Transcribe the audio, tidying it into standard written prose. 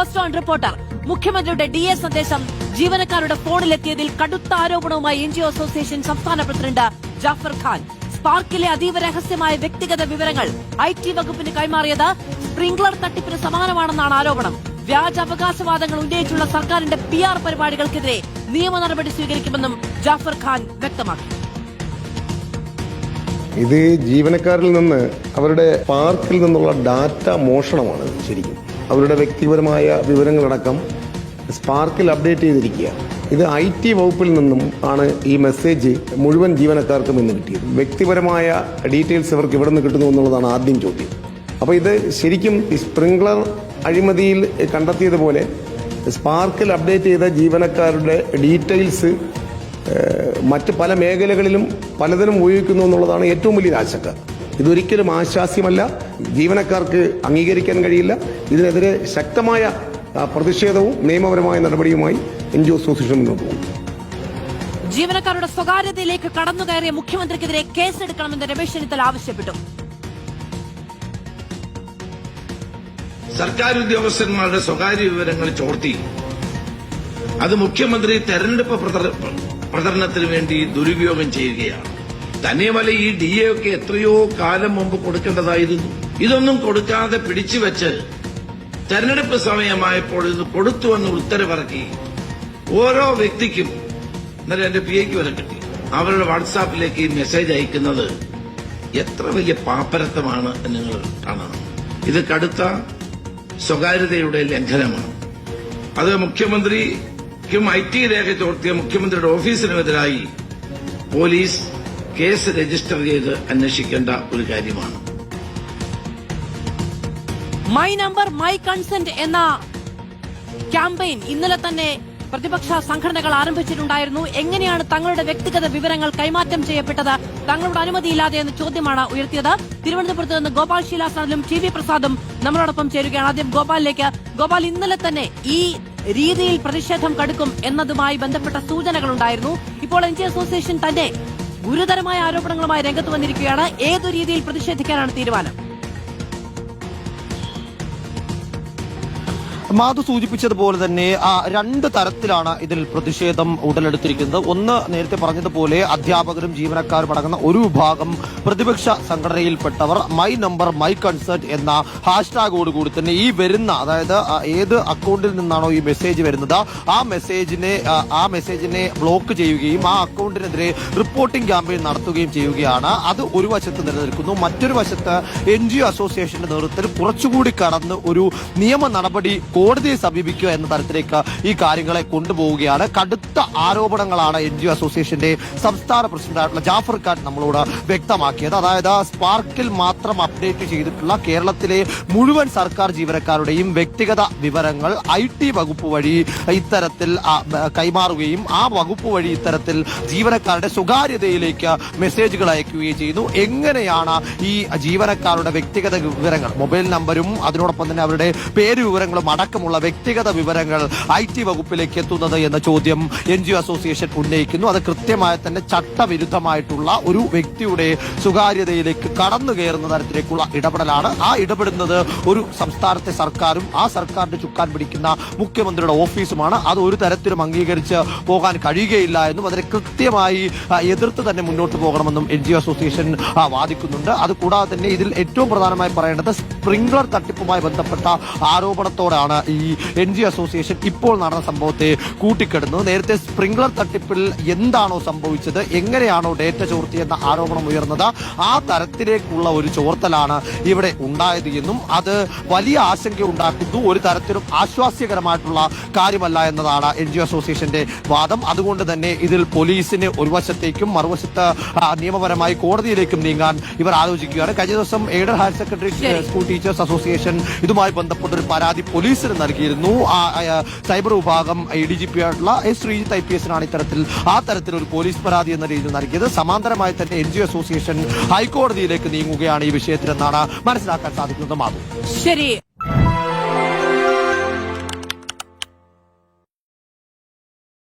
First on reporter. മുഖ്യമന്ത്രിയുടെ DA സന്ദേശം ജീവനക്കാരുടെ ഫോണിലെത്തിയതിൽ കടുത്ത ആരോപണവുമായി NGO അസോസിയേഷൻ സംസ്ഥാന പ്രസിഡന്റ് ജാഫർ ഖാൻ. സ്പാർക്കിലെ അതീവ രഹസ്യമായ വ്യക്തിഗത വിവരങ്ങൾ IT വകുപ്പിന് കൈമാറിയത് സ്പ്രിംഗ്ലർ തട്ടിപ്പിന് സമാനമാണെന്നാണ് ആരോപണം. വ്യാജ അവകാശവാദങ്ങൾ ഉന്നയിച്ചുള്ള സർക്കാരിന്റെ PR പരിപാടികൾക്കെതിരെ നിയമ നടപടി സ്വീകരിക്കുമെന്നും ജാഫർ ഖാൻ വ്യക്തമാക്കി. ഇത് ജീവനക്കാരിൽ നിന്ന് അവരുടെ പാർക്കിൽ നിന്നുള്ള ഡാറ്റ മോഷണമാണ്. ശരിക്കും അവരുടെ വ്യക്തിപരമായ വിവരങ്ങളടക്കം സ്പാർക്കിൽ അപ്ഡേറ്റ് ചെയ്തിരിക്കുക. ഇത് IT വകുപ്പിൽ നിന്നും ആണ് ഈ മെസ്സേജ് മുഴുവൻ ജീവനക്കാർക്കും ഇന്ന് കിട്ടിയത്. വ്യക്തിപരമായ ഡീറ്റെയിൽസ് ഇവർക്ക് ഇവിടെ നിന്ന് കിട്ടുന്നു എന്നുള്ളതാണ് ആദ്യം ചോദ്യം. അപ്പോൾ ഇത് ശരിക്കും സ്പ്രിംഗ്ലർ അഴിമതിയിൽ കണ്ടെത്തിയതുപോലെ സ്പാർക്കിൽ അപ്ഡേറ്റ് ചെയ്ത ജീവനക്കാരുടെ ഡീറ്റെയിൽസ് മറ്റ് പല മേഖലകളിലും പലതിനും ഉപയോഗിക്കുന്നു എന്നുള്ളതാണ് ഏറ്റവും വലിയ ആശങ്ക. ഇതൊരിക്കലും ആശാസ്യമല്ല, ജീവനക്കാർക്ക് അംഗീകരിക്കാൻ കഴിയില്ല. ഇതിനെതിരെ ശക്തമായ പ്രതിഷേധവും നിയമപരമായ നടപടിയുമായി NGO അസോസിയേഷൻ മുന്നോട്ട് പോകും. ജീവനക്കാരുടെ സ്വകാര്യതയിലേക്ക് കടന്നുകയറിയ മുഖ്യമന്ത്രിക്കെതിരെ കേസെടുക്കണമെന്ന് രമേശ് ചെന്നിത്തല ആവശ്യപ്പെട്ടു. സർക്കാർ ഉദ്യോഗസ്ഥന്മാരുടെ സ്വകാര്യ വിവരങ്ങൾ ചോർത്തി അത് മുഖ്യമന്ത്രി തെരഞ്ഞെടുപ്പ് പ്രചരണത്തിന് വേണ്ടി ദുരുപയോഗം ചെയ്യുകയാണ്. തന്നെയുമല്ല, ഈ DA ഒക്കെ എത്രയോ കാലം മുമ്പ് കൊടുക്കേണ്ടതായിരുന്നു. ഇതൊന്നും കൊടുക്കാതെ പിടിച്ചുവെച്ച് തെരഞ്ഞെടുപ്പ് സമയമായപ്പോൾ ഇത് കൊടുത്തുവെന്ന് ഉത്തരവിറക്കി ഓരോ വ്യക്തിക്കും ഇന്നലെ എന്റെ PAക്ക് വരെ കിട്ടി. അവരുടെ വാട്സാപ്പിലേക്ക് ഈ മെസ്സേജ് അയക്കുന്നത് എത്ര വലിയ പാപ്പരത്വമാണ് എന്ന് നിങ്ങൾ കാണണം. ഇത് കടുത്ത സ്വകാര്യതയുടെ ലംഘനമാണ്. അത് മുഖ്യമന്ത്രിക്കും IT രേഖ ചോർത്തിയ മുഖ്യമന്ത്രിയുടെ ഓഫീസിനുമെതിരായി പോലീസ് കേസ് രജിസ്റ്റർ ചെയ്ത് അന്വേഷിക്കേണ്ട ഒരു കാര്യമാണ്. മൈ നമ്പർ മൈ കൺസെന്റ് എന്ന ക്യാമ്പയിൻ ഇന്നലെ തന്നെ പ്രതിപക്ഷ സംഘടനകൾ ആരംഭിച്ചിട്ടുണ്ടായിരുന്നു. എങ്ങനെയാണ് തങ്ങളുടെ വ്യക്തിഗത വിവരങ്ങൾ കൈമാറ്റം ചെയ്യപ്പെട്ടത് തങ്ങളുടെ അനുമതിയില്ലാതെ എന്ന ചോദ്യമാണ് ഉയർത്തിയത്. തിരുവനന്തപുരത്ത് നിന്ന് ഗോപാൽ ശീലാസനലും TV പ്രസാദും നമ്മളോടൊപ്പം ചേരുകയാണ്. ആദ്യം ഗോപാലിലേക്ക്. ഗോപാൽ, ഇന്നലെ തന്നെ ഈ രീതിയിൽ പ്രതിഷേധം കടുക്കും എന്നതുമായി ബന്ധപ്പെട്ട സൂചനകളുണ്ടായിരുന്നു. ഇപ്പോൾ NGO അസോസിയേഷൻ തന്നെ ഗുരുതരമായ ആരോപണങ്ങളുമായി രംഗത്ത് വന്നിരിക്കുകയാണ്. ഏതു രീതിയിൽ പ്രതിഷേധിക്കാനാണ് തീരുമാനം? മാധു സൂചിപ്പിച്ചതുപോലെ തന്നെ രണ്ട് തരത്തിലാണ് ഇതിൽ പ്രതിഷേധം ഉടലെടുത്തിരിക്കുന്നത്. ഒന്ന്, നേരത്തെ പറഞ്ഞതുപോലെ അധ്യാപകരും ജീവനക്കാരും അടങ്ങുന്ന ഒരു വിഭാഗം പ്രതിപക്ഷ സംഘടനയിൽപ്പെട്ടവർ മൈ നമ്പർ മൈ കൺസേർട്ട് എന്ന ഹാഷ്ടാഗോടുകൂടി തന്നെ ഈ വരുന്ന, അതായത് ഏത് അക്കൗണ്ടിൽ നിന്നാണോ ഈ മെസ്സേജ് വരുന്നത് ആ മെസ്സേജിനെ ബ്ലോക്ക് ചെയ്യുകയും ആ അക്കൗണ്ടിനെതിരെ റിപ്പോർട്ടിംഗ് ക്യാമ്പയിൻ നടത്തുകയും ചെയ്യുകയാണ്. അത് ഒരു വശത്ത് നിലനിൽക്കുന്നു. മറ്റൊരു വശത്ത് NGO അസോസിയേഷന്റെ നേതൃത്വത്തിൽ കുറച്ചുകൂടി കടന്ന് ഒരു നിയമ നടപടി കോടതിയെ സമീപിക്കുക എന്ന തരത്തിലേക്ക് ഈ കാര്യങ്ങളെ കൊണ്ടുപോവുകയാണ്. കടുത്ത ആരോപണങ്ങളാണ് NGO അസോസിയേഷന്റെ സംസ്ഥാന പ്രസിഡന്റായിട്ടുള്ള ജാഫർ ഖാൻ നമ്മളോട് വ്യക്തമാക്കിയത്. അതായത് സ്പാർക്കിൽ മാത്രം അപ്ഡേറ്റ് ചെയ്തിട്ടുള്ള കേരളത്തിലെ മുഴുവൻ സർക്കാർ ജീവനക്കാരുടെയും വ്യക്തിഗത വിവരങ്ങൾ IT വകുപ്പ് വഴി ഇത്തരത്തിൽ കൈമാറുകയും ആ വകുപ്പ് വഴി ഇത്തരത്തിൽ ജീവനക്കാരുടെ സ്വകാര്യതയിലേക്ക് മെസ്സേജുകൾ അയക്കുകയും ചെയ്യുന്നു. എങ്ങനെയാണ് ഈ ജീവനക്കാരുടെ വ്യക്തിഗത വിവരങ്ങൾ, മൊബൈൽ നമ്പരും അതിനോടൊപ്പം തന്നെ അവരുടെ പേര് വിവരങ്ങളും അടക്കമുള്ള വ്യക്തിഗത വിവരങ്ങൾ IT വകുപ്പിലേക്ക് എത്തുന്നത് എന്ന ചോദ്യം NGO അസോസിയേഷൻ ഉന്നയിക്കുന്നു. അത് കൃത്യമായി തന്നെ ചട്ടവിരുദ്ധമായിട്ടുള്ള ഒരു വ്യക്തിയുടെ സ്വകാര്യതയിലേക്ക് കടന്നു കയറുന്ന തരത്തിലേക്കുള്ള ഇടപെടലാണ്. ആ ഇടപെടുന്നത് ഒരു സംസ്ഥാനത്തെ സർക്കാരും ആ സർക്കാരിന്റെ ചുക്കാൻ പിടിക്കുന്ന മുഖ്യമന്ത്രിയുടെ ഓഫീസുമാണ്. അത് ഒരു തരത്തിലും അംഗീകരിച്ച് പോകാൻ കഴിയുകയില്ല എന്നും അതിനെ കൃത്യമായി എതിർത്ത് തന്നെ മുന്നോട്ട് പോകണമെന്നും NGO അസോസിയേഷൻ വാദിക്കുന്നുണ്ട്. അതുകൂടാതെ തന്നെ ഇതിൽ ഏറ്റവും പ്രധാനമായി പറയേണ്ടത് സ്പ്രിംഗ്ലർ തട്ടിപ്പുമായി ബന്ധപ്പെട്ട ആരോപണത്തോടാണ് ഈ NGO അസോസിയേഷൻ ഇപ്പോൾ നടന്ന സംഭവത്തെ കൂട്ടിക്കെടുന്നത്. നേരത്തെ സ്പ്രിംഗ്ലർ തട്ടിപ്പിൽ എന്താണോ സംഭവിച്ചത്, എങ്ങനെയാണോ ഡേറ്റ ചോർത്തിയെന്ന ആരോപണം ഉയർന്നത്, ആ തരത്തിലേക്കുള്ള ഒരു ചോർത്തലാണ് ഇവിടെ ഉണ്ടായത് എന്നും അത് വലിയ ആശങ്ക ഉണ്ടാക്കുന്നു, ഒരു തരത്തിലും ആശ്വാസ്യകരമായിട്ടുള്ള കാര്യമല്ല എന്നതാണ് NGO അസോസിയേഷന്റെ വാദം. അതുകൊണ്ട് തന്നെ ഇതിൽ പോലീസിന് ഒരു വശത്തേക്കും മറുവശത്ത് നിയമപരമായി കോടതിയിലേക്കും നീങ്ങാൻ ഇവർ ആലോചിക്കുകയാണ്. കഴിഞ്ഞ ദിവസം aided higher secondary school teachers association ഇതുമായി ബന്ധപ്പെട്ട ഒരു പരാതി പോലീസിന് നൽകിയിരുന്നു. സൈബർ വിഭാഗം ADGP ആയിട്ടുള്ള ശ്രീജിത്ത് IPS ഇത്തരത്തിൽ ഒരു പോലീസ് പരാതി എന്ന രീതിയിൽ നൽകിയത്. സമാന്തരമായി തന്നെ NGO അസോസിയേഷൻ ഹൈക്കോടതിയിലേക്ക് നീങ്ങുകയാണ് ഈ വിഷയത്തിലെന്നാണ് മനസ്സിലാക്കാൻ സാധിക്കുന്നത്. മാധു, ശരി.